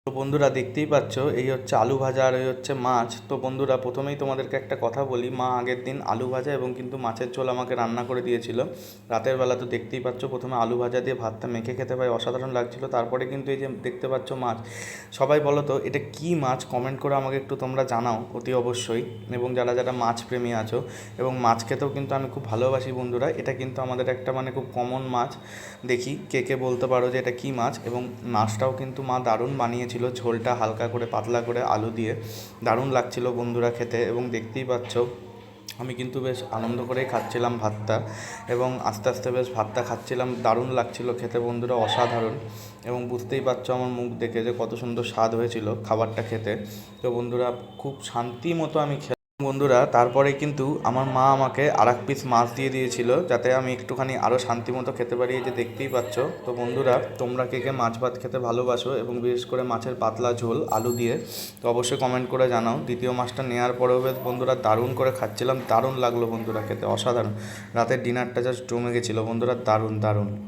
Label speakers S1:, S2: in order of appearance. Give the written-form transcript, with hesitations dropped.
S1: তো বন্ধুরা দেখতেই পাচ্ছ এই হচ্ছে আলু ভাজা আর এই হচ্ছে মাছ। তো বন্ধুরা প্রথমেই তোমাদেরকে একটা কথা বলি, মা আগের দিন আলু ভাজা এবং কিন্তু মাছের ঝোল আমাকে রান্না করে দিয়েছিল রাতের বেলা। তো দেখতেই পাচ্ছ প্রথমে আলু ভাজা দিয়ে ভাতটা মেখে খেতে পাই অসাধারণ লাগছিল, তারপরে কিন্তু এই যে দেখতে পাচ্ছ মাছ। সবাই বলো তো এটা কী মাছ, কমেন্ট করে আমাকে একটু তোমরা জানাও অতি অবশ্যই। এবং যারা যারা মাছ প্রেমী আছো, এবং মাছ খেতেও কিন্তু আমি খুব ভালোবাসি বন্ধুরা। এটা কিন্তু আমাদের একটা খুব কমন মাছ। দেখি কে কে বলতে পারো যে এটা কী মাছ। এবং মাছটাও কিন্তু মা দারুণ বানিয়েছিল, ঝোলটা হালকা করে পাতলা করে আলু দিয়ে দারুণ লাগছিল বন্ধুরা খেতে। এবং দেখতেই পাচ্ছ আমি কিন্তু বেশ আনন্দ করেই খাচ্ছিলাম ভাতটা, এবং আস্তে আস্তে বেশ ভাতটা খাচ্ছিলাম, দারুণ লাগছিল খেতে বন্ধুরা, অসাধারণ। এবং বুঝতেই পারছো আমার মুখ দেখে যে কত সুন্দর স্বাদ হয়েছিল খাবারটা খেতে। তো বন্ধুরা খুব শান্তি মতো আমি বন্ধুরা তারপরে কিন্তু আমার মা আমাকে আর এক পিস মাছ দিয়ে দিয়েছিল, যাতে আমি একটুখানি আরও শান্তি মতো খেতে পারি, এই যে দেখতেই পাচ্ছ। তো বন্ধুরা তোমরা কে কে মাছ ভাত খেতে ভালোবাসো, এবং বিশেষ করে মাছের পাতলা ঝোল আলু দিয়ে, তো অবশ্যই কমেন্ট করে জানাও। দ্বিতীয় মাছটা নেওয়ার পরেও বেশ বন্ধুরা দারুণ করে খাচ্ছিলাম, দারুণ লাগলো বন্ধুরা খেতে, অসাধারণ। রাতের ডিনারটা জাস্ট জমে গেছিলো বন্ধুরা, দারুণ দারুণ।